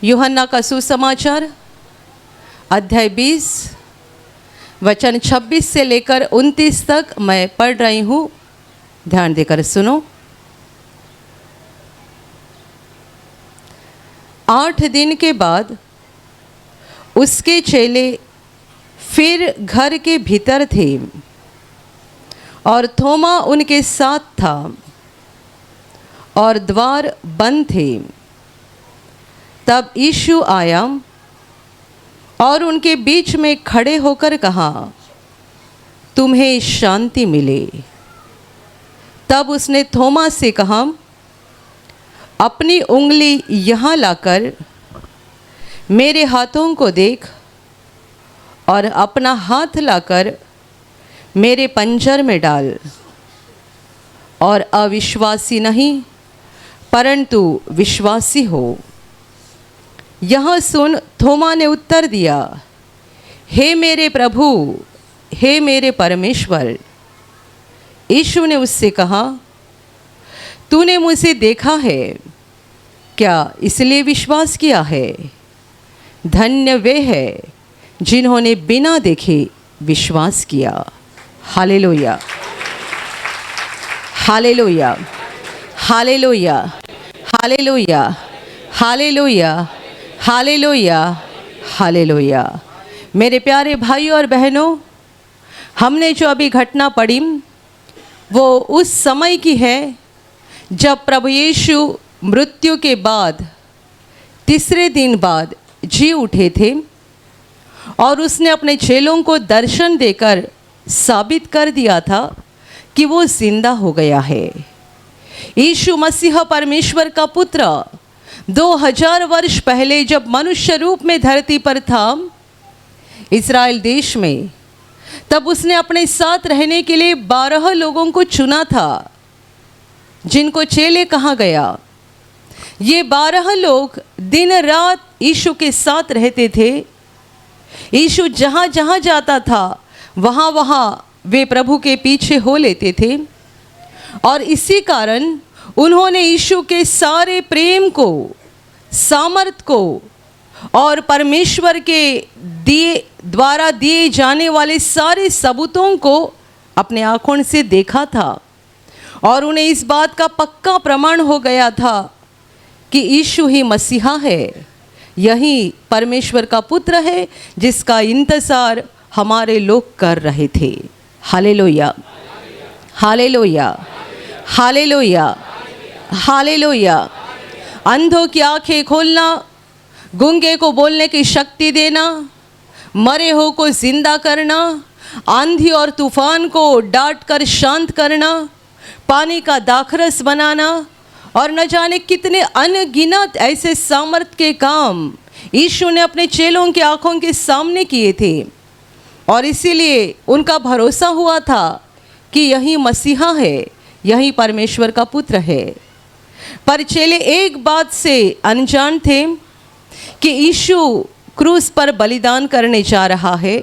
यूहन्ना का सुसमाचार अध्याय 20 वचन 26 से लेकर 29 तक मैं पढ़ रही हूँ। ध्यान देकर सुनो। 8 दिन के बाद उसके चेले फिर घर के भीतर थे और थोमा उनके साथ था और द्वार बंद थे। तब यीशु आया और उनके बीच में खड़े होकर कहा, तुम्हें शांति मिले। तब उसने थोमा से कहा, अपनी उंगली यहाँ लाकर मेरे हाथों को देख और अपना हाथ लाकर मेरे पंजर में डाल और अविश्वासी नहीं परंतु विश्वासी हो। यह सुन थोमा ने उत्तर दिया, हे मेरे प्रभु, हे मेरे परमेश्वर। यीशु ने उससे कहा, तूने मुझे देखा है, क्या इसलिए विश्वास किया है? धन्य वे हैं जिन्होंने बिना देखे विश्वास किया। Hallelujah, hallelujah, hallelujah, hallelujah, hallelujah, hallelujah, hallelujah. मेरे प्यारे भाइयों और बहनों, हमने जो अभी घटना पढ़ी वो उस समय की है जब प्रभु यीशु मृत्यु के बाद तीसरे दिन बाद जी उठे थे और उसने अपने चेलों को दर्शन देकर साबित कर दिया था कि वो जिंदा हो गया है। यीशु मसीह परमेश्वर का पुत्र 2000 वर्ष पहले जब मनुष्य रूप में धरती पर था इस्राएल देश में, तब उसने अपने साथ रहने के लिए 12 लोगों को चुना था जिनको चेले कहा गया। ये 12 लोग दिन रात यीशु के साथ रहते थे। यीशु जहाँ जहाँ जाता था वहाँ वहाँ वे प्रभु के पीछे हो लेते थे और इसी कारण उन्होंने यीशु के सारे प्रेम को, सामर्थ को और परमेश्वर के द्वारा दिए जाने वाले सारे सबूतों को अपने आँखों से देखा था और उन्हें इस बात का पक्का प्रमाण हो गया था कि यीशु ही मसीहा है, यही परमेश्वर का पुत्र है जिसका इंतज़ार हमारे लोग कर रहे थे। Hallelujah, hallelujah, hallelujah, hallelujah. अंधों की आंखें खोलना, गूंगे को बोलने की शक्ति देना, मरे हो को जिंदा करना, आंधी और तूफान को डांट कर शांत करना, पानी का दाखरस बनाना और न जाने कितने अनगिनत ऐसे सामर्थ के काम यीशु ने अपने चेलों की आंखों के सामने किए थे और इसीलिए उनका भरोसा हुआ था कि यही मसीहा है, यही परमेश्वर का पुत्र है। पर चेले एक बात से अनजान थे कि यीशु क्रूस पर बलिदान करने जा रहा है।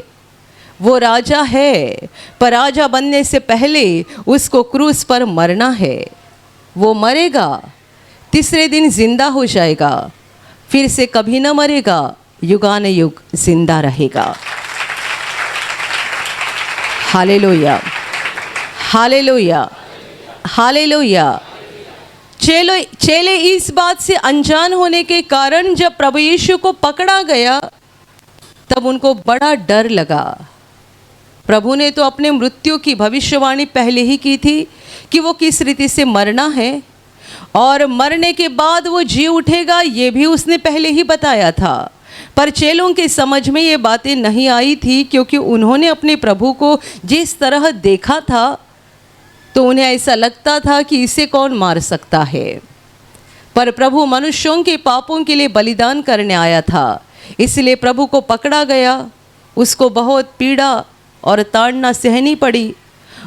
वो राजा है, पर राजा बनने से पहले उसको क्रूस पर मरना है। वो मरेगा, तीसरे दिन जिंदा हो जाएगा, फिर से कभी न मरेगा, युगानुयुग जिंदा रहेगा। Hallelujah, hallelujah, hallelujah. चेले इस बात से अनजान होने के कारण जब प्रभु यीशु को पकड़ा गया तब उनको बड़ा डर लगा। प्रभु ने तो अपने मृत्यु की भविष्यवाणी पहले ही की थी कि वो किस रीति से मरना है और मरने के बाद वो जी उठेगा, ये भी उसने पहले ही बताया था। पर चेलों के समझ में ये बातें नहीं आई थी क्योंकि उन्होंने अपने प्रभु को जिस तरह देखा था तो उन्हें ऐसा लगता था कि इसे कौन मार सकता है। पर प्रभु मनुष्यों के पापों के लिए बलिदान करने आया था, इसलिए प्रभु को पकड़ा गया। उसको बहुत पीड़ा और ताड़ना सहनी पड़ी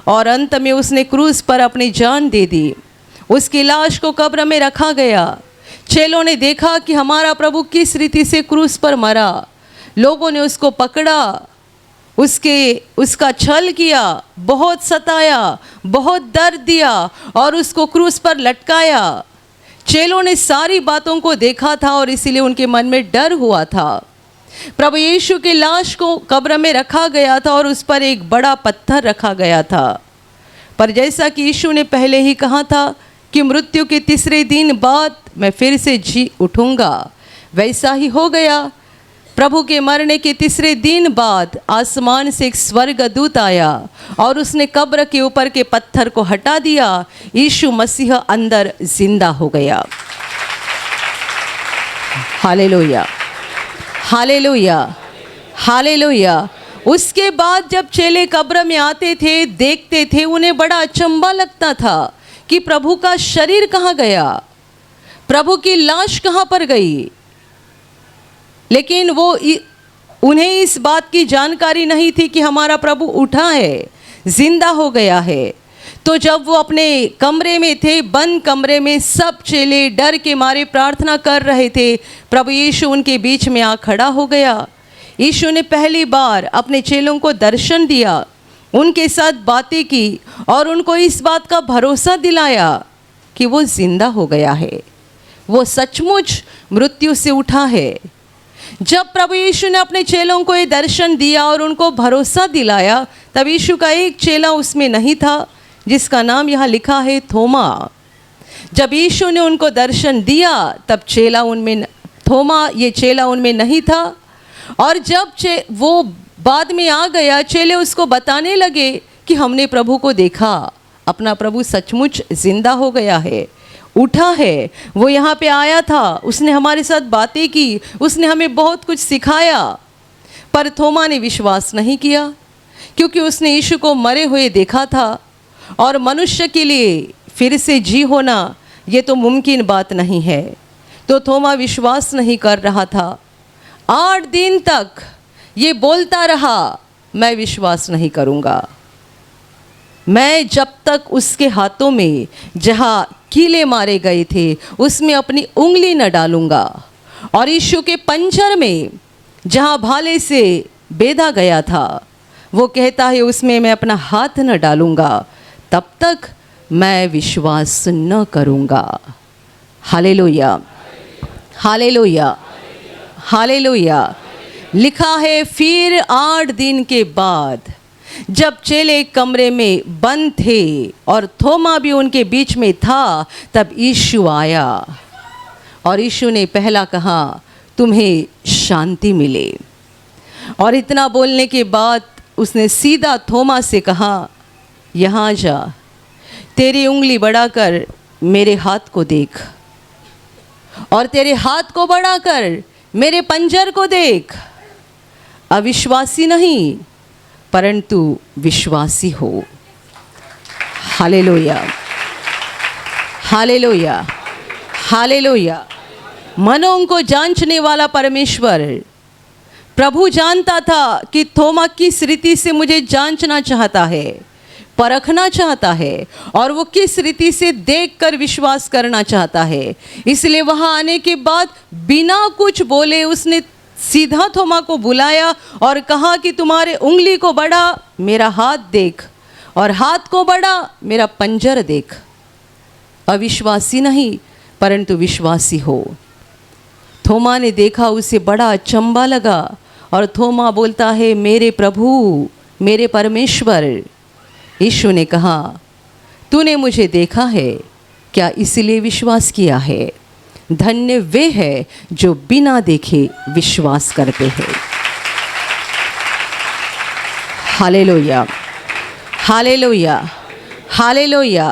और अंत में उसने क्रूस पर अपनी जान दे दी। उसकी लाश को कब्र में रखा गया। चेलों ने देखा कि हमारा प्रभु किस रीति से क्रूस पर मरा। लोगों ने उसको पकड़ा, उसका छल किया, बहुत सताया, बहुत दर्द दिया और उसको क्रूस पर लटकाया। चेलों ने सारी बातों को देखा था और इसीलिए उनके मन में डर हुआ था। प्रभु यीशु की लाश को कब्र में रखा गया था और उस पर एक बड़ा पत्थर रखा गया था। पर जैसा कि यीशु ने पहले ही कहा था कि मृत्यु के तीसरे दिन बाद मैं फिर से जी उठूंगा, वैसा ही हो गया। प्रभु के मरने के तीसरे दिन बाद आसमान से एक स्वर्गदूत आया और उसने कब्र के ऊपर के पत्थर को हटा दिया। यीशु मसीह अंदर जिंदा हो गया। Hallelujah, hallelujah, hallelujah. उसके बाद जब चेले कब्र में आते थे, देखते थे, उन्हें बड़ा अचंभा लगता था कि प्रभु का शरीर कहाँ गया, प्रभु की लाश कहाँ पर गई। लेकिन उन्हें इस बात की जानकारी नहीं थी कि हमारा प्रभु उठा है, जिंदा हो गया है। तो जब वो अपने कमरे में थे, बंद कमरे में, सब चेले डर के मारे प्रार्थना कर रहे थे, प्रभु यीशु उनके बीच में आ खड़ा हो गया। यीशु ने पहली बार अपने चेलों को दर्शन दिया, उनके साथ बातें की और उनको इस बात का भरोसा दिलाया कि वो जिंदा हो गया है, वो सचमुच मृत्यु से उठा है। जब प्रभु यीशु ने अपने चेलों को ये दर्शन दिया और उनको भरोसा दिलाया, तब यीशु का एक चेला उसमें नहीं था जिसका नाम यहाँ लिखा है थोमा। जब यीशु ने उनको दर्शन दिया तब ये चेला उनमें नहीं था। और जब वो बाद में आ गया, चेले उसको बताने लगे कि हमने प्रभु को देखा, अपना प्रभु सचमुच जिंदा हो गया है, उठा है, वो यहाँ पे आया था, उसने हमारे साथ बातें की, उसने हमें बहुत कुछ सिखाया। पर थोमा ने विश्वास नहीं किया क्योंकि उसने यीशु को मरे हुए देखा था और मनुष्य के लिए फिर से जी होना ये तो मुमकिन बात नहीं है। तो थोमा विश्वास नहीं कर रहा था। 8 दिन तक ये बोलता रहा, मैं विश्वास नहीं करूँगा, मैं जब तक उसके हाथों में जहाँ कीले मारे गए थे उसमें अपनी उंगली न डालूंगा और यीशु के पंजर में जहाँ भाले से बेधा गया था, वो कहता है उसमें मैं अपना हाथ न डालूंगा, तब तक मैं विश्वास न करूंगा। Hallelujah, hallelujah, hallelujah. लिखा है फिर 8 दिन के बाद जब चेले कमरे में बंद थे और थोमा भी उनके बीच में था, तब यीशु आया और यीशु ने पहला कहा, तुम्हें शांति मिले। और इतना बोलने के बाद उसने सीधा थोमा से कहा, यहाँ जा, तेरी उंगली बढ़ाकर मेरे हाथ को देख और तेरे हाथ को बढ़ाकर मेरे पंजर को देख। अविश्वासी नहीं परंतु विश्वासी हो। Hallelujah, hallelujah, hallelujah. मनों को जांचने वाला परमेश्वर, प्रभु जानता था कि थोमा किस रीति से मुझे जांचना चाहता है, परखना चाहता है और वो किस रीति से देखकर विश्वास करना चाहता है। इसलिए वहाँ आने के बाद बिना कुछ बोले उसने सीधा थोमा को बुलाया और कहा कि तुम्हारे उंगली को बढ़ा, मेरा हाथ देख, और हाथ को बढ़ा, मेरा पंजर देख। अविश्वासी नहीं परंतु विश्वासी हो। थोमा ने देखा, उसे बड़ा अचंभा लगा और थोमा बोलता है, मेरे प्रभु, मेरे परमेश्वर। यीशु ने कहा, तूने मुझे देखा है, क्या इसलिए विश्वास किया है? धन्य वे हैं जो बिना देखे विश्वास करते हैं। Hallelujah, hallelujah, hallelujah,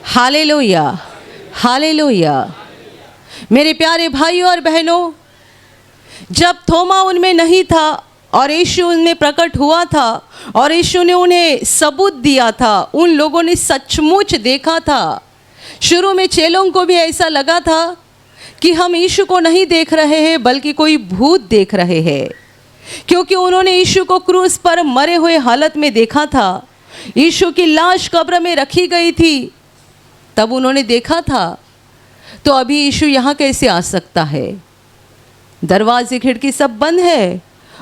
hallelujah, hallelujah. मेरे प्यारे भाइयों और बहनों, जब थोमा उनमें नहीं था और यीशु उनमें प्रकट हुआ था और यीशु ने उन्हें सबूत दिया था, उन लोगों ने सचमुच देखा था। शुरू में चेलों को भी ऐसा लगा था कि हम यीशु को नहीं देख रहे हैं बल्कि कोई भूत देख रहे हैं, क्योंकि उन्होंने यीशु को क्रूस पर मरे हुए हालत में देखा था। यीशु की लाश कब्र में रखी गई थी, तब उन्होंने देखा था। तो अभी यीशु यहाँ कैसे आ सकता है? दरवाजे खिड़की सब बंद है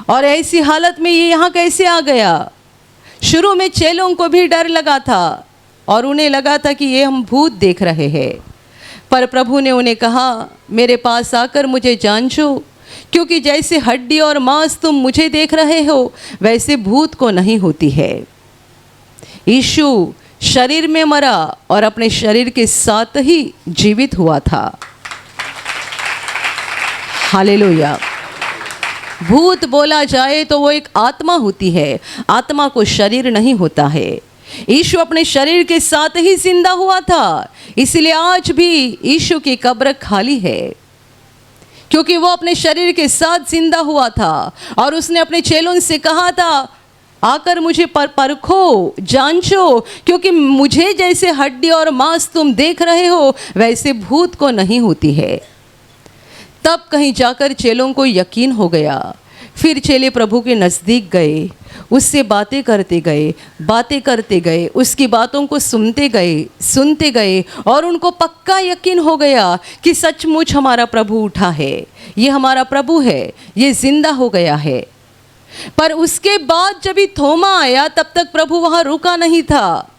और ऐसी हालत में ये यहाँ कैसे आ गया? शुरू में चेलों को भी डर लगा था और उन्हें लगा था कि ये हम भूत देख रहे हैं। पर प्रभु ने उन्हें कहा, मेरे पास आकर मुझे जांचो, क्योंकि जैसे हड्डी और मांस तुम मुझे देख रहे हो, वैसे भूत को नहीं होती है। यीशु शरीर में मरा और अपने शरीर के साथ ही जीवित हुआ था। हालेलुया। भूत बोला जाए तो वो एक आत्मा होती है, आत्मा को शरीर नहीं होता है। यीशु अपने शरीर के साथ ही जिंदा हुआ था, इसलिए आज भी यीशु की कब्र खाली है, क्योंकि वो अपने शरीर के साथ जिंदा हुआ था। और उसने अपने चेलों से कहा था, आकर मुझे परखो, जांचो, क्योंकि मुझे जैसे हड्डी और मांस तुम देख रहे हो, वैसे भूत को नहीं होती है। तब कहीं जाकर चेलों को यकीन हो गया। फिर चेले प्रभु के नज़दीक गए, उससे बातें करते गए, उसकी बातों को सुनते गए और उनको पक्का यकीन हो गया कि सचमुच हमारा प्रभु उठा है, ये हमारा प्रभु है, ये जिंदा हो गया है। पर उसके बाद जब भी थोमा आया, तब तक प्रभु वहाँ रुका नहीं था।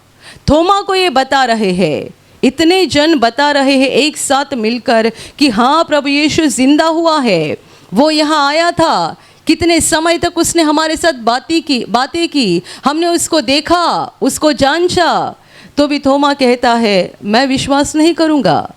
थोमा को ये बता रहे हैं, इतने जन बता रहे हैं एक साथ मिलकर कि हाँ, प्रभु यीशु जिंदा हुआ है, वो यहाँ आया था, कितने समय तक उसने हमारे साथ बातें की, हमने उसको देखा, उसको जांचा। तो भी थोमा कहता है, मैं विश्वास नहीं करूँगा।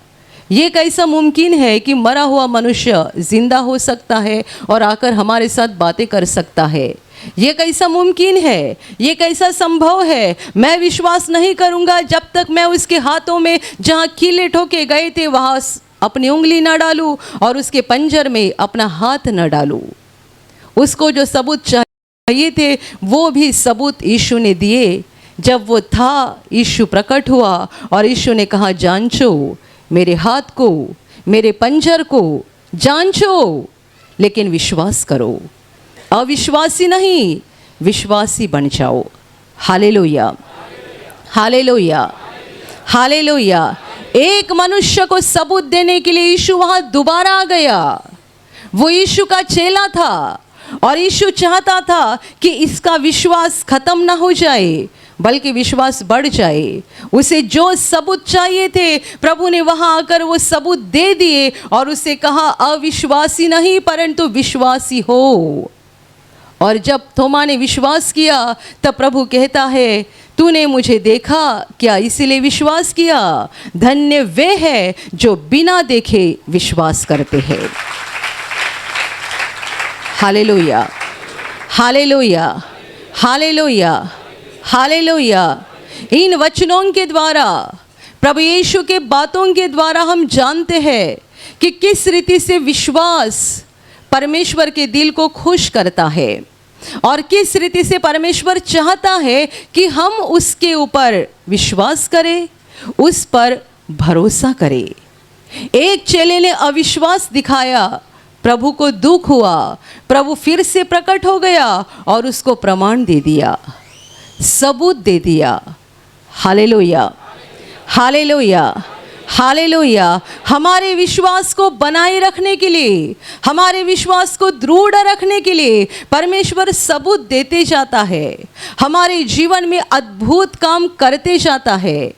ये कैसा मुमकिन है कि मरा हुआ मनुष्य जिंदा हो सकता है और आकर हमारे साथ बातें कर सकता है? ये कैसा मुमकिन है? ये कैसा संभव है? मैं विश्वास नहीं करूँगा जब तक मैं उसके हाथों में जहाँ कीले ठोके गए थे वहाँ अपनी उंगली न डालूँ और उसके पंजर में अपना हाथ न डालूँ। उसको जो सबूत चाहिए थे वो भी सबूत यीशु ने दिए। जब वो था, यीशु प्रकट हुआ और यीशु ने कहा, जांचो मेरे हाथ को, मेरे पंजर को जांचो, लेकिन विश्वास करो, अविश्वासी नहीं, विश्वासी बन जाओ। Hallelujah, hallelujah, hallelujah. एक मनुष्य को सबूत देने के लिए यीशु वहाँ दोबारा आ गया। वो यीशु का चेला था और यीशु चाहता था कि इसका विश्वास खत्म ना हो जाए, बल्कि विश्वास बढ़ जाए। उसे जो सबूत चाहिए थे, प्रभु ने वहाँ आकर वो सबूत दे दिए और उसे कहा, अविश्वासी नहीं परंतु विश्वासी हो। और जब थोमा ने विश्वास किया, तब प्रभु कहता है, तूने मुझे देखा क्या इसलिए विश्वास किया? धन्य वे है जो बिना देखे विश्वास करते हैं। Hallelujah, hallelujah, hallelujah, hallelujah. इन वचनों के द्वारा, प्रभु यीशु के बातों के द्वारा हम जानते हैं कि किस रीति से विश्वास परमेश्वर के दिल को खुश करता है और किस रीति से परमेश्वर चाहता है कि हम उसके ऊपर विश्वास करें, उस पर भरोसा करें। एक चेले ने अविश्वास दिखाया, प्रभु को दुख हुआ, प्रभु फिर से प्रकट हो गया और उसको प्रमाण दे दिया, सबूत दे दिया। Hallelujah, hallelujah, hallelujah. हमारे विश्वास को बनाए रखने के लिए, हमारे विश्वास को दृढ़ रखने के लिए परमेश्वर सबूत देते जाता है, हमारे जीवन में अद्भुत काम करते जाता है,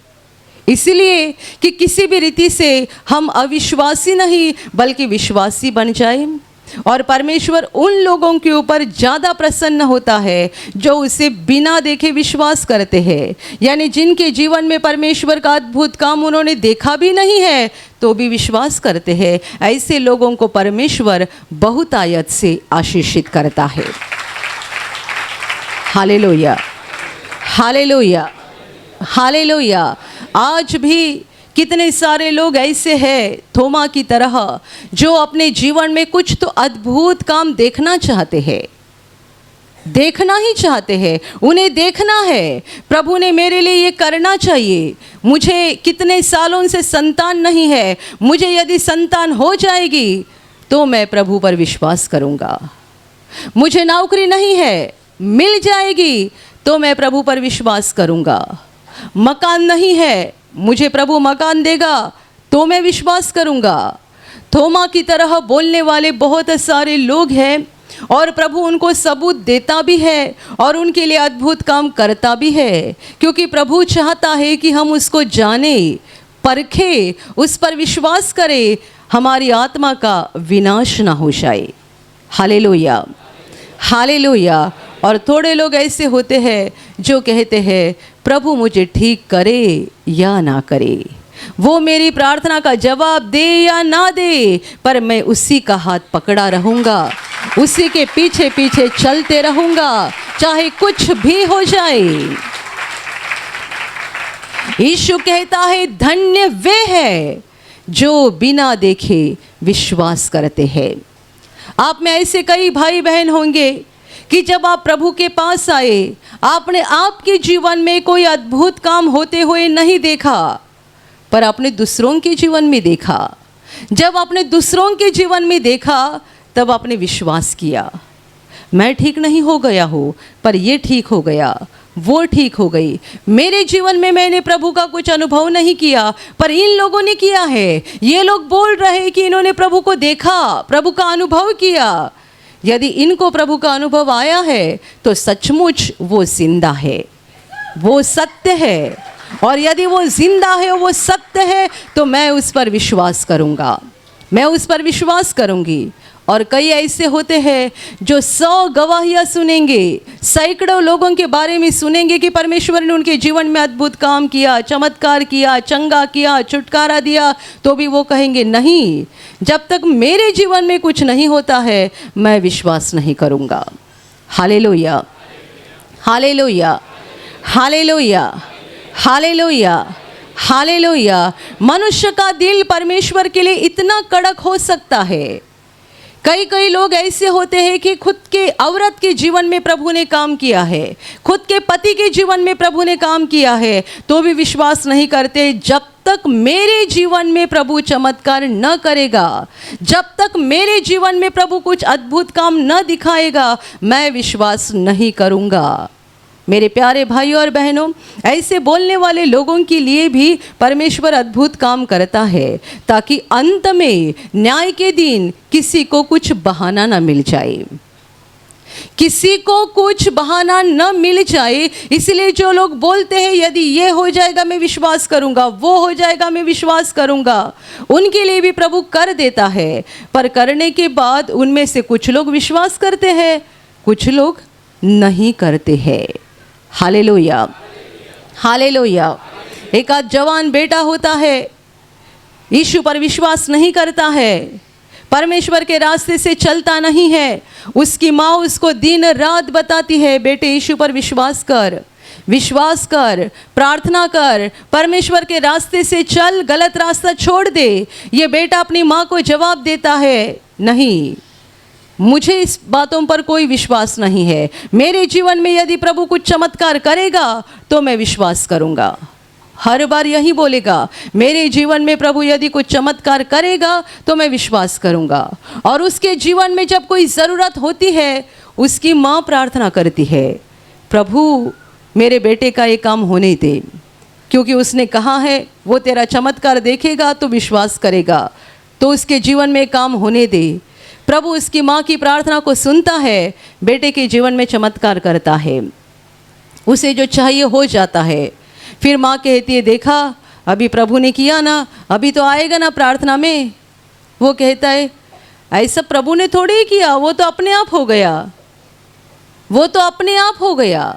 इसलिए कि किसी भी रीति से हम अविश्वासी नहीं बल्कि विश्वासी बन जाएं। और परमेश्वर उन लोगों के ऊपर ज़्यादा प्रसन्न होता है जो उसे बिना देखे विश्वास करते हैं, यानी जिनके जीवन में परमेश्वर का अद्भुत काम उन्होंने देखा भी नहीं है तो भी विश्वास करते हैं। ऐसे लोगों को परमेश्वर बहुतायत से आशीषित करता है। Hallelujah, hallelujah, hallelujah. आज भी कितने सारे लोग ऐसे हैं थोमा की तरह जो अपने जीवन में कुछ तो अद्भुत काम देखना चाहते हैं, देखना ही चाहते हैं, उन्हें देखना है, प्रभु ने मेरे लिए ये करना चाहिए, मुझे कितने सालों से संतान नहीं है, मुझे यदि संतान हो जाएगी तो मैं प्रभु पर विश्वास करूँगा, मुझे नौकरी नहीं है, मिल जाएगी तो मैं प्रभु पर विश्वास करूँगा, मकान नहीं है, मुझे प्रभु मकान देगा तो मैं विश्वास करूँगा। थोमा की तरह बोलने वाले बहुत सारे लोग हैं और प्रभु उनको सबूत देता भी है और उनके लिए अद्भुत काम करता भी है, क्योंकि प्रभु चाहता है कि हम उसको जाने, परखे, उस पर विश्वास करे, हमारी आत्मा का विनाश ना हो जाए। Hallelujah, hallelujah. और थोड़े लोग ऐसे होते हैं जो कहते हैं प्रभु मुझे ठीक करे या ना करे, वो मेरी प्रार्थना का जवाब दे या ना दे, पर मैं उसी का हाथ पकड़ा रहूँगा, उसी के पीछे पीछे चलते रहूँगा, चाहे कुछ भी हो जाए। यीशु कहता है धन्य वे है जो बिना देखे विश्वास करते हैं। आप में ऐसे कई भाई बहन होंगे कि जब आप प्रभु के पास आए, आपने आपके जीवन में कोई अद्भुत काम होते हुए नहीं देखा, पर आपने दूसरों के जीवन में देखा। जब आपने दूसरों के जीवन में देखा, तब आपने विश्वास किया, मैं ठीक नहीं हो गया हूँ, पर ये ठीक हो गया, वो ठीक हो गई। मेरे जीवन में मैंने प्रभु का कुछ अनुभव नहीं किया, पर इन लोगों ने किया है। ये लोग बोल रहे हैं कि इन्होंने प्रभु को देखा, प्रभु का अनुभव किया। यदि इनको प्रभु का अनुभव आया है तो सचमुच वो जिंदा है, वो सत्य है। और यदि वो जिंदा है, वो सत्य है, तो मैं उस पर विश्वास करूँगा, मैं उस पर विश्वास करूँगी। और कई ऐसे होते हैं जो 100 गवाहियाँ सुनेंगे, सैकड़ों लोगों के बारे में सुनेंगे कि परमेश्वर ने उनके जीवन में अद्भुत काम किया, चमत्कार किया, चंगा किया, छुटकारा दिया, तो भी वो कहेंगे नहीं, जब तक मेरे जीवन में कुछ नहीं होता है मैं विश्वास नहीं करूँगा। Hallelujah, hallelujah, hallelujah, hallelujah, hallelujah. मनुष्य का दिल परमेश्वर के लिए इतना कड़क हो सकता है। कई लोग ऐसे होते हैं कि खुद के औरत के जीवन में प्रभु ने काम किया है, खुद के पति के जीवन में प्रभु ने काम किया है, तो भी विश्वास नहीं करते। जब तक मेरे जीवन में प्रभु चमत्कार न करेगा, जब तक मेरे जीवन में प्रभु कुछ अद्भुत काम न दिखाएगा, मैं विश्वास नहीं करूँगा। मेरे प्यारे भाइयों और बहनों, ऐसे बोलने वाले लोगों के लिए भी परमेश्वर अद्भुत काम करता है, ताकि अंत में न्याय के दिन किसी को कुछ बहाना न मिल जाए, किसी को कुछ बहाना न मिल जाए। इसलिए जो लोग बोलते हैं यदि ये हो जाएगा मैं विश्वास करूंगा, वो हो जाएगा मैं विश्वास करूंगा, उनके लिए भी प्रभु कर देता है। पर करने के बाद उनमें से कुछ लोग विश्वास करते हैं, कुछ लोग नहीं करते हैं। Hallelujah, hallelujah. एक आध जवान बेटा होता है, यीशु पर विश्वास नहीं करता है, परमेश्वर के रास्ते से चलता नहीं है। उसकी माँ उसको दिन रात बताती है बेटे यीशु पर विश्वास कर, विश्वास कर, प्रार्थना कर, परमेश्वर के रास्ते से चल, गलत रास्ता छोड़ दे। ये बेटा अपनी माँ को जवाब देता है नहीं, मुझे इस बातों पर कोई विश्वास नहीं है, मेरे जीवन में यदि प्रभु कुछ चमत्कार करेगा तो मैं विश्वास करूंगा। हर बार यही बोलेगा, मेरे जीवन में प्रभु यदि कुछ चमत्कार करेगा तो मैं विश्वास करूंगा। और उसके जीवन में जब कोई ज़रूरत होती है, उसकी माँ प्रार्थना करती है, प्रभु मेरे बेटे का ये काम होने दे, क्योंकि उसने कहा है वो तेरा चमत्कार देखेगा तो विश्वास करेगा, तो उसके जीवन में काम होने दे। प्रभु उसकी माँ की प्रार्थना को सुनता है, बेटे के जीवन में चमत्कार करता है, उसे जो चाहिए हो जाता है। फिर माँ कहती है देखा अभी प्रभु ने किया ना, अभी तो आएगा ना प्रार्थना में। वो कहता है ऐसा प्रभु ने थोड़ी ही किया, वो तो अपने आप हो गया, वो तो अपने आप हो गया।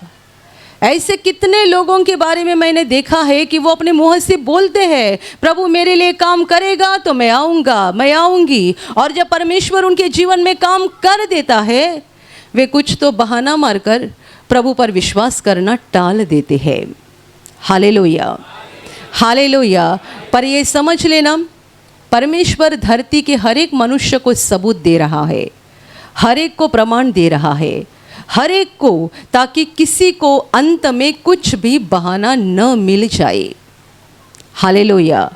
ऐसे कितने लोगों के बारे में मैंने देखा है कि वो अपने मुंह से बोलते हैं प्रभु मेरे लिए काम करेगा तो मैं आऊँगा, मैं आऊँगी, और जब परमेश्वर उनके जीवन में काम कर देता है, वे कुछ तो बहाना मारकर प्रभु पर विश्वास करना टाल देते हैं। Hallelujah, hallelujah. पर ये समझ लेना, परमेश्वर धरती के हर एक मनुष्य को सबूत दे रहा है, हर एक को प्रमाण दे रहा है, हर एक को, ताकि किसी को अंत में कुछ भी बहाना न मिल जाए। Hallelujah,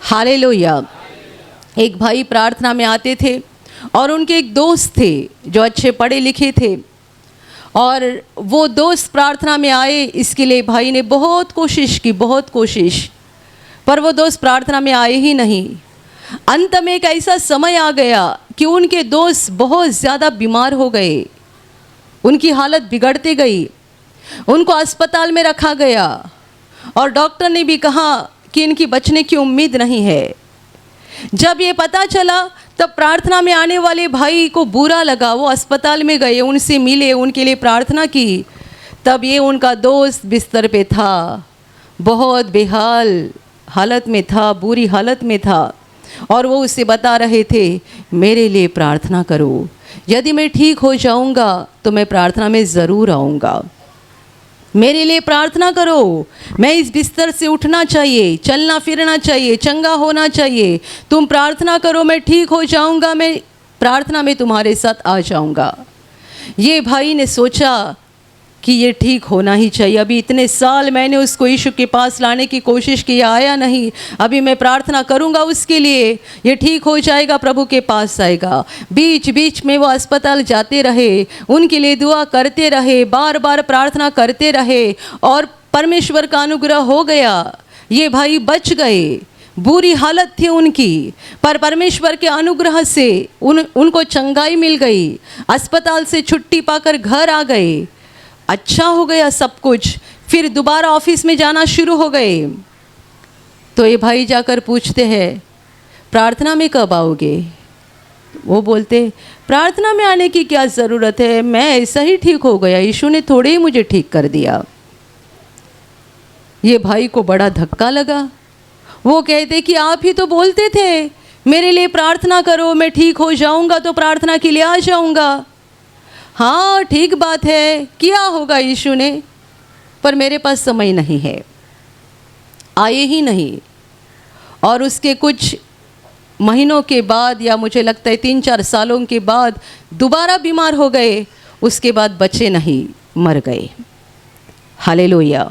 hallelujah. एक भाई प्रार्थना में आते थे और उनके एक दोस्त थे जो अच्छे पढ़े लिखे थे, और वो दोस्त प्रार्थना में आए, इसके लिए भाई ने बहुत कोशिश की, बहुत कोशिश, पर वो दोस्त प्रार्थना में आए ही नहीं। अंत में एक ऐसा समय आ गया कि उनके दोस्त बहुत ज़्यादा बीमार हो गए, उनकी हालत बिगड़ती गई, उनको अस्पताल में रखा गया और डॉक्टर ने भी कहा कि इनकी बचने की उम्मीद नहीं है। जब ये पता चला तब प्रार्थना में आने वाले भाई को बुरा लगा। वो अस्पताल में गए, उनसे मिले, उनके लिए प्रार्थना की। तब ये उनका दोस्त बिस्तर पे था, बहुत बेहाल हालत में था, बुरी हालत में था, और वो उससे बता रहे थे मेरे लिए प्रार्थना करो, यदि मैं ठीक हो जाऊंगा तो मैं प्रार्थना में ज़रूर आऊँगा, मेरे लिए प्रार्थना करो, मैं इस बिस्तर से उठना चाहिए, चलना फिरना चाहिए, चंगा होना चाहिए, तुम प्रार्थना करो, मैं ठीक हो जाऊंगा, मैं प्रार्थना में तुम्हारे साथ आ जाऊंगा। ये भाई ने सोचा कि ये ठीक होना ही चाहिए। अभी इतने साल मैंने उसको यीशु के पास लाने की कोशिश की, आया नहीं, अभी मैं प्रार्थना करूंगा उसके लिए, ये ठीक हो जाएगा, प्रभु के पास आएगा। बीच बीच में वो अस्पताल जाते रहे, उनके लिए दुआ करते रहे, बार बार प्रार्थना करते रहे, और परमेश्वर का अनुग्रह हो गया। ये भाई बच गए। बुरी हालत थी उनकी, पर परमेश्वर के अनुग्रह से उनको चंगाई मिल गई। अस्पताल से छुट्टी पाकर घर आ गए, अच्छा हो गया सब कुछ। फिर दोबारा ऑफिस में जाना शुरू हो गए। तो ये भाई जाकर पूछते हैं प्रार्थना में कब आओगे? वो बोलते प्रार्थना में आने की क्या ज़रूरत है, मैं ऐसा ही ठीक हो गया, यीशु ने थोड़े ही मुझे ठीक कर दिया। ये भाई को बड़ा धक्का लगा। वो कहते कि आप ही तो बोलते थे मेरे लिए प्रार्थना करो, मैं ठीक हो जाऊंगा तो प्रार्थना के लिए आ जाऊंगा। हाँ ठीक बात है, किया होगा यीशु ने, पर मेरे पास समय नहीं है, आए ही नहीं। और उसके कुछ महीनों के बाद, या मुझे लगता है 3-4 सालों के बाद दोबारा बीमार हो गए। उसके बाद बचे नहीं, मर गए। Hallelujah,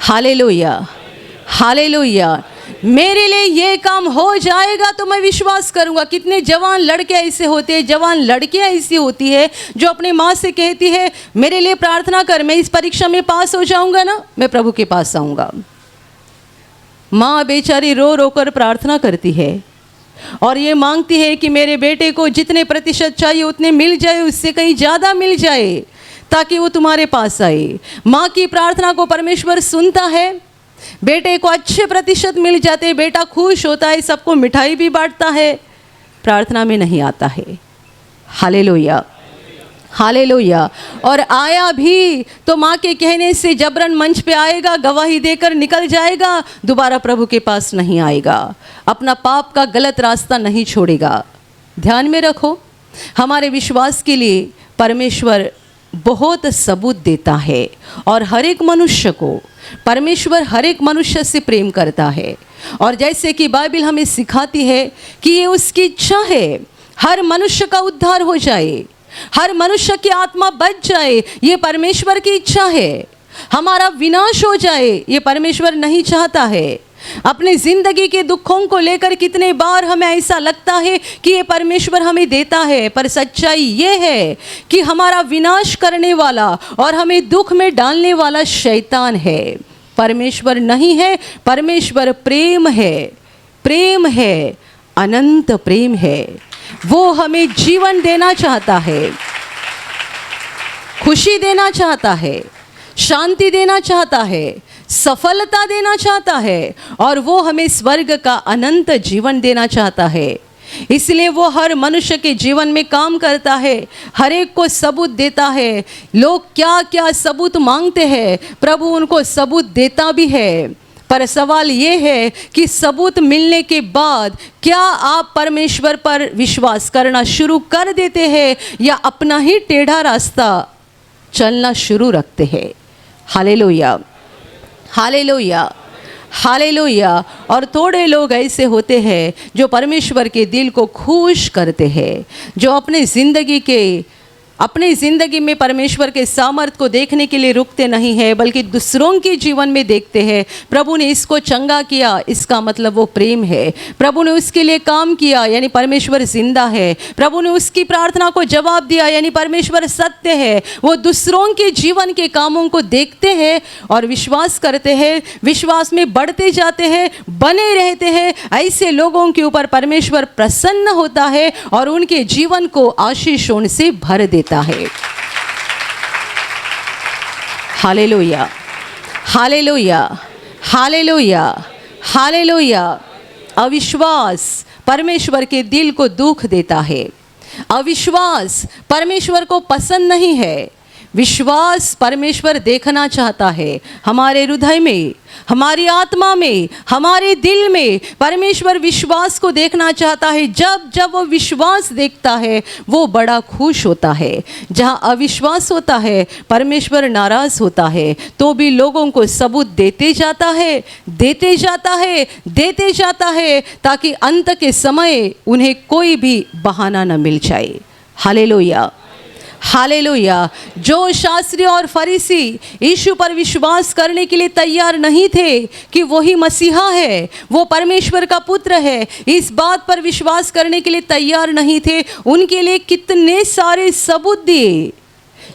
hallelujah, hallelujah. मेरे लिए ये काम हो जाएगा तो मैं विश्वास करूंगा। कितने जवान लड़के ऐसे होते हैं, जवान लड़कियां ऐसी होती है जो अपने माँ से कहती है मेरे लिए प्रार्थना कर, मैं इस परीक्षा में पास हो जाऊंगा ना, मैं प्रभु के पास आऊंगा। माँ बेचारी रो रो कर प्रार्थना करती है और ये मांगती है कि मेरे बेटे को जितने प्रतिशत चाहिए उतने मिल जाए, उससे कहीं ज़्यादा मिल जाए, ताकि वो तुम्हारे पास आए। माँ की प्रार्थना को परमेश्वर सुनता है। बेटे को अच्छे प्रतिशत मिल जाते, बेटा खुश होता है, सबको मिठाई भी बांटता है, प्रार्थना में नहीं आता है। Hallelujah, hallelujah. और आया भी तो माँ के कहने से जबरन मंच पे आएगा, गवाही देकर निकल जाएगा, दोबारा प्रभु के पास नहीं आएगा, अपना पाप का गलत रास्ता नहीं छोड़ेगा। ध्यान में रखो, हमारे विश्वास के लिए परमेश्वर बहुत सबूत देता है, और हर एक मनुष्य को परमेश्वर हर एक मनुष्य से प्रेम करता है। और जैसे कि बाइबल हमें सिखाती है कि ये उसकी इच्छा है हर मनुष्य का उद्धार हो जाए, हर मनुष्य की आत्मा बच जाए, ये परमेश्वर की इच्छा है। हमारा विनाश हो जाए ये परमेश्वर नहीं चाहता है। अपने ज़िंदगी के दुखों को लेकर कितने बार हमें ऐसा लगता है कि ये परमेश्वर हमें देता है, पर सच्चाई ये है कि हमारा विनाश करने वाला और हमें दुख में डालने वाला शैतान है, परमेश्वर नहीं है। परमेश्वर प्रेम है, प्रेम है, अनंत प्रेम है। वो हमें जीवन देना चाहता है, खुशी देना चाहता है, शांति देना चाहता है, सफलता देना चाहता है, और वो हमें स्वर्ग का अनंत जीवन देना चाहता है। इसलिए वो हर मनुष्य के जीवन में काम करता है, हर एक को सबूत देता है। लोग क्या क्या सबूत मांगते हैं, प्रभु उनको सबूत देता भी है। पर सवाल ये है कि सबूत मिलने के बाद क्या आप परमेश्वर पर विश्वास करना शुरू कर देते हैं, या अपना ही टेढ़ा रास्ता चलना शुरू रखते हैं। Hallelujah, hallelujah, hallelujah. और थोड़े लोग ऐसे होते हैं जो परमेश्वर के दिल को खुश करते हैं, जो अपने ज़िंदगी में परमेश्वर के सामर्थ को देखने के लिए रुकते नहीं हैं, बल्कि दूसरों के जीवन में देखते हैं। प्रभु ने इसको चंगा किया, इसका मतलब वो प्रेम है। प्रभु ने उसके लिए काम किया, यानी परमेश्वर जिंदा है। प्रभु ने उसकी प्रार्थना को जवाब दिया, यानी परमेश्वर सत्य है। वो दूसरों के जीवन के कामों को देखते हैं और विश्वास करते हैं, विश्वास में बढ़ते जाते हैं, बने रहते हैं। ऐसे लोगों के ऊपर परमेश्वर प्रसन्न होता है और उनके जीवन को आशीषों से भर देता है। Hallelujah, hallelujah, hallelujah, hallelujah. अविश्वास परमेश्वर के दिल को दुख देता है। अविश्वास परमेश्वर को पसंद नहीं है। विश्वास परमेश्वर देखना चाहता है हमारे हृदय में, हमारी आत्मा में, हमारे दिल में। परमेश्वर विश्वास को देखना चाहता है। जब जब वो विश्वास देखता है वो बड़ा खुश होता है। जहाँ अविश्वास होता है परमेश्वर नाराज होता है, तो भी लोगों को सबूत देते जाता है, देते जाता है, देते जाता है, ताकि अंत के समय उन्हें कोई भी बहाना न मिल जाए। Hallelujah, hallelujah. जो शास्त्री और फरीसी यीशु पर विश्वास करने के लिए तैयार नहीं थे कि वही मसीहा है, वो परमेश्वर का पुत्र है, इस बात पर विश्वास करने के लिए तैयार नहीं थे, उनके लिए कितने सारे सबूत दिए।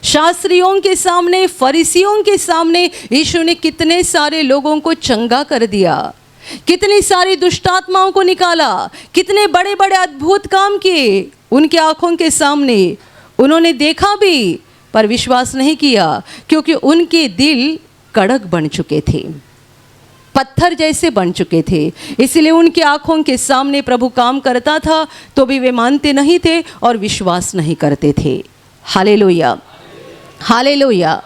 शास्त्रियों के सामने, फरीसियों के सामने यीशु ने कितने सारे लोगों को चंगा कर दिया, कितनी सारी दुष्टात्माओं को निकाला, कितने बड़े बड़े अद्भुत काम किए उनके आंखों के सामने। उन्होंने देखा भी पर विश्वास नहीं किया, क्योंकि उनके दिल कड़क बन चुके थे, पत्थर जैसे बन चुके थे। इसलिए उनकी आंखों के सामने प्रभु काम करता था तो भी वे मानते नहीं थे और विश्वास नहीं करते थे। Hallelujah, hallelujah,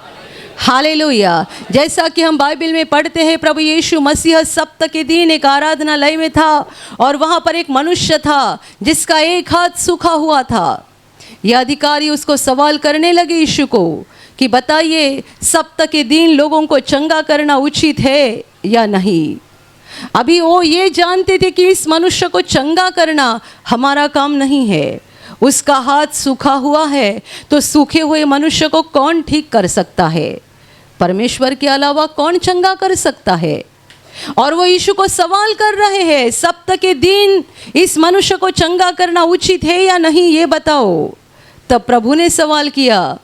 hallelujah. जैसा कि हम बाइबल में पढ़ते हैं, प्रभु यीशु मसीह सप्ताह के दिन एक आराधनालय में था और वहाँ पर एक मनुष्य था जिसका एक हाथ सूखा हुआ था। यह अधिकारी उसको सवाल करने लगे यीशु को कि बताइए, सप्ताह के दिन लोगों को चंगा करना उचित है या नहीं। अभी वो ये जानते थे कि इस मनुष्य को चंगा करना हमारा काम नहीं है। उसका हाथ सूखा हुआ है तो सूखे हुए मनुष्य को कौन ठीक कर सकता है? परमेश्वर के अलावा कौन चंगा कर सकता है? और वो यीशु को सवाल कर रहे हैं, सप्ताह के दिन इस मनुष्य को चंगा करना उचित है या नहीं, ये बताओ। तब प्रभु ने सवाल किया,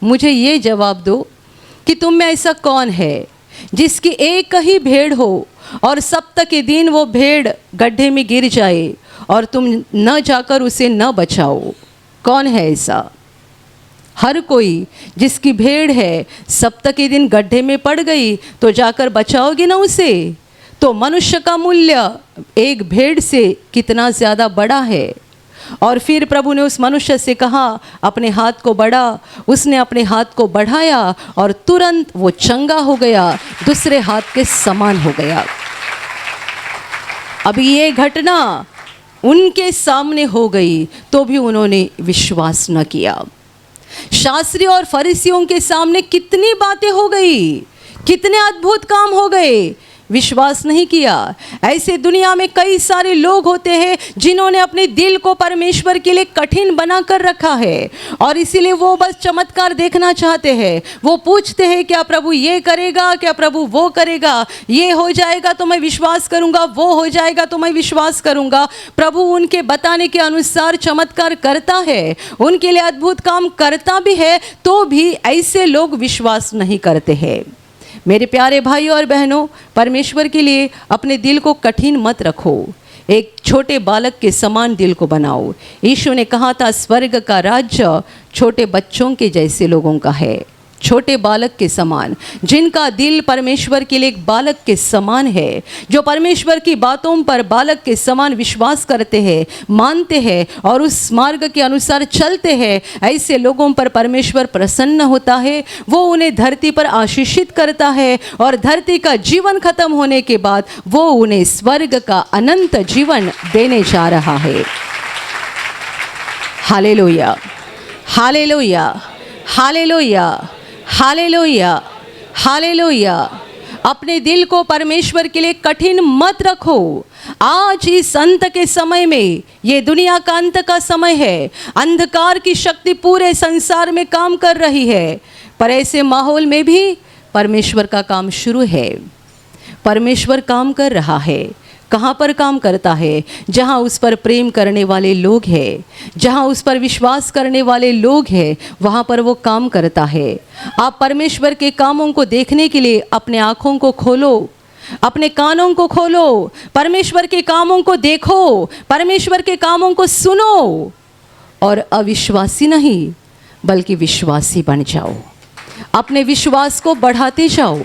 मुझे ये जवाब दो कि तुम में ऐसा कौन है जिसकी एक ही भेड़ हो और सप्ताह के दिन वो भेड़ गड्ढे में गिर जाए और तुम न जाकर उसे न बचाओ? कौन है ऐसा? हर कोई जिसकी भेड़ है सप्ताह के दिन गड्ढे में पड़ गई तो जाकर बचाओगे ना उसे? तो मनुष्य का मूल्य एक भेड़ से कितना ज़्यादा बड़ा है। और फिर प्रभु ने उस मनुष्य से कहा, अपने हाथ को बढ़ा। उसने अपने हाथ को बढ़ाया और तुरंत वो चंगा हो गया, दूसरे हाथ के समान हो गया। अभी ये घटना उनके सामने हो गई तो भी उन्होंने विश्वास न किया। शास्त्री और फरीसियों के सामने कितनी बातें हो गई, कितने अद्भुत काम हो गए, विश्वास नहीं किया। ऐसे दुनिया में कई सारे लोग होते हैं जिन्होंने अपने दिल को परमेश्वर के लिए कठिन बना कर रखा है और इसीलिए वो बस चमत्कार देखना चाहते हैं। वो पूछते हैं, क्या प्रभु ये करेगा, क्या प्रभु वो करेगा, ये हो जाएगा तो मैं विश्वास करूंगा, वो हो जाएगा तो मैं विश्वास करूंगा। प्रभु उनके बताने के अनुसार चमत्कार करता है, उनके लिए अद्भुत काम करता भी है, तो भी ऐसे लोग विश्वास नहीं करते हैं। मेरे प्यारे भाइयों और बहनों, परमेश्वर के लिए अपने दिल को कठिन मत रखो, एक छोटे बालक के समान दिल को बनाओ। यीशु ने कहा था, स्वर्ग का राज्य छोटे बच्चों के जैसे लोगों का है, छोटे बालक के समान, जिनका दिल परमेश्वर के लिए एक बालक के समान है, जो परमेश्वर की बातों पर बालक के समान विश्वास करते हैं, मानते हैं और उस मार्ग के अनुसार चलते हैं। ऐसे लोगों पर परमेश्वर प्रसन्न होता है, वो उन्हें धरती पर आशीषित करता है और धरती का जीवन खत्म होने के बाद वो उन्हें स्वर्ग का अनंत जीवन देने जा रहा है। Hallelujah, hallelujah, hallelujah, hallelujah, hallelujah. अपने दिल को परमेश्वर के लिए कठिन मत रखो। आज इस अंत के समय में, ये दुनिया का अंत का समय है, अंधकार की शक्ति पूरे संसार में काम कर रही है, पर ऐसे माहौल में भी परमेश्वर का काम शुरू है। परमेश्वर काम कर रहा है। कहाँ पर काम करता है? जहाँ उस पर प्रेम करने वाले लोग हैं, जहाँ उस पर विश्वास करने वाले लोग हैं, वहाँ पर वो काम करता है। आप परमेश्वर के कामों को देखने के लिए अपने आँखों को खोलो, अपने कानों को खोलो, परमेश्वर के कामों को देखो, परमेश्वर के कामों को सुनो और अविश्वासी नहीं बल्कि विश्वासी बन जाओ। अपने विश्वास को बढ़ाते जाओ,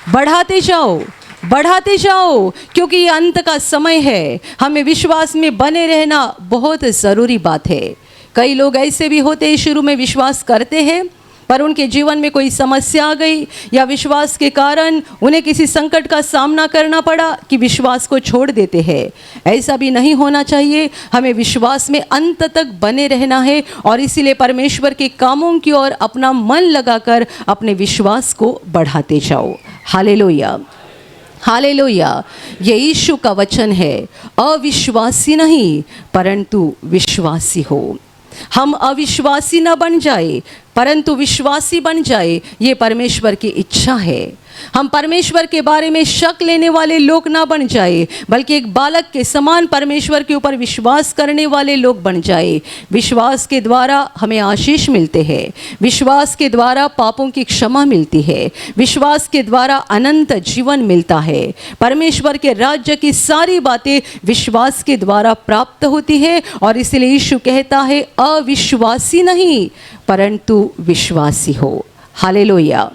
बढ़ाते जाओ, बढ़ाते जाओ, क्योंकि ये अंत का समय है। हमें विश्वास में बने रहना बहुत ज़रूरी बात है। कई लोग ऐसे भी होते हैं, शुरू में विश्वास करते हैं, पर उनके जीवन में कोई समस्या आ गई या विश्वास के कारण उन्हें किसी संकट का सामना करना पड़ा कि विश्वास को छोड़ देते हैं। ऐसा भी नहीं होना चाहिए। हमें विश्वास में अंत तक बने रहना है और इसीलिए परमेश्वर के कामों की ओर अपना मन लगाकर अपने विश्वास को बढ़ाते जाओ। Hallelujah, hallelujah. ये यीशु का वचन है, अविश्वासी नहीं परंतु विश्वासी हो। हम अविश्वासी न बन जाए परंतु विश्वासी बन जाए, ये परमेश्वर की इच्छा है। हम परमेश्वर के बारे में शक लेने वाले लोग ना बन जाए, बल्कि एक बालक के समान परमेश्वर के ऊपर विश्वास करने वाले लोग बन जाए। विश्वास के द्वारा हमें आशीष मिलते हैं, विश्वास के द्वारा पापों की क्षमा मिलती है, विश्वास के द्वारा अनंत जीवन मिलता है। परमेश्वर के राज्य की सारी बातें विश्वास के द्वारा प्राप्त होती है और इसलिए यीशु कहता है, अविश्वासी नहीं परंतु विश्वासी हो। Hallelujah,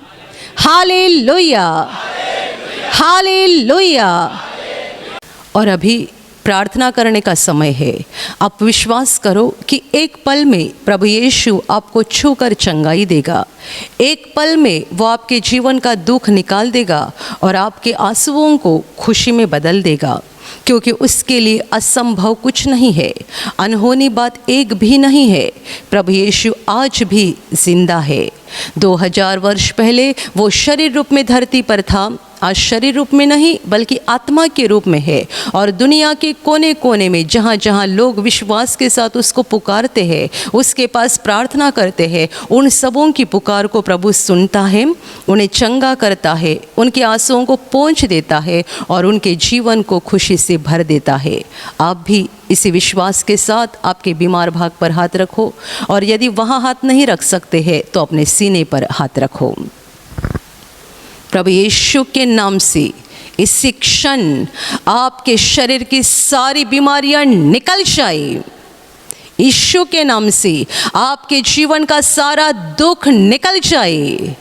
hallelujah, hallelujah. और अभी प्रार्थना करने का समय है। आप विश्वास करो कि एक पल में प्रभु यीशु आपको छूकर चंगाई देगा। एक पल में वो आपके जीवन का दुख निकाल देगा और आपके आंसुओं को खुशी में बदल देगा, क्योंकि उसके लिए असंभव कुछ नहीं है, अनहोनी बात एक भी नहीं है। प्रभु यीशु आज भी जिंदा है। 2000 वर्ष पहले वो शरीर रूप में धरती पर था, आज शरीर रूप में नहीं बल्कि आत्मा के रूप में है। और दुनिया के कोने कोने में जहाँ जहाँ लोग विश्वास के साथ उसको पुकारते हैं, उसके पास प्रार्थना करते हैं, उन सबों की पुकार को प्रभु सुनता है, उन्हें चंगा करता है, उनके आंसुओं को पोंछ देता है और उनके जीवन को खुशी से भर देता है। आप भी इसी विश्वास के साथ आपके बीमार भाग पर हाथ रखो और यदि वहाँ हाथ नहीं रख सकते हैं तो अपने सीने पर हाथ रखो। प्रभु यीशु के नाम से इसी क्षण आपके शरीर की सारी बीमारियां निकल जाए। यीशु के नाम से आपके जीवन का सारा दुख निकल जाए।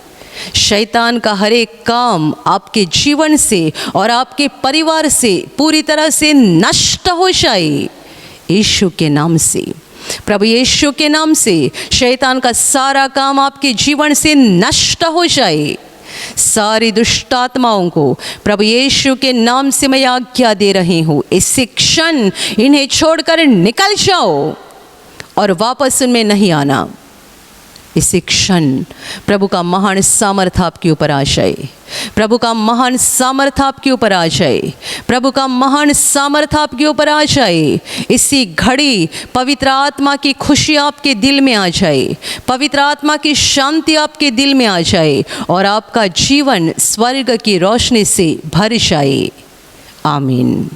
शैतान का हर एक काम आपके जीवन से और आपके परिवार से पूरी तरह से नष्ट हो जाए। यीशु के नाम से, प्रभु यीशु के नाम से शैतान का सारा काम आपके जीवन से नष्ट हो जाए। सारी दुष्ट आत्माओं को प्रभु यीशु के नाम से मैं आज्ञा दे रही हूँ, इसी क्षण इन्हें छोड़कर निकल जाओ और वापस उनमें नहीं आना। इसी क्षण प्रभु का महान सामर्थ आपके ऊपर आ जाए, प्रभु का महान सामर्थ आपके ऊपर आ जाए, प्रभु का महान सामर्थ आपके ऊपर आ जाए। इसी घड़ी पवित्र आत्मा की खुशी आपके दिल में आ जाए, पवित्र आत्मा की शांति आपके दिल में आ जाए और आपका जीवन स्वर्ग की रोशनी से भर जाए। आमीन।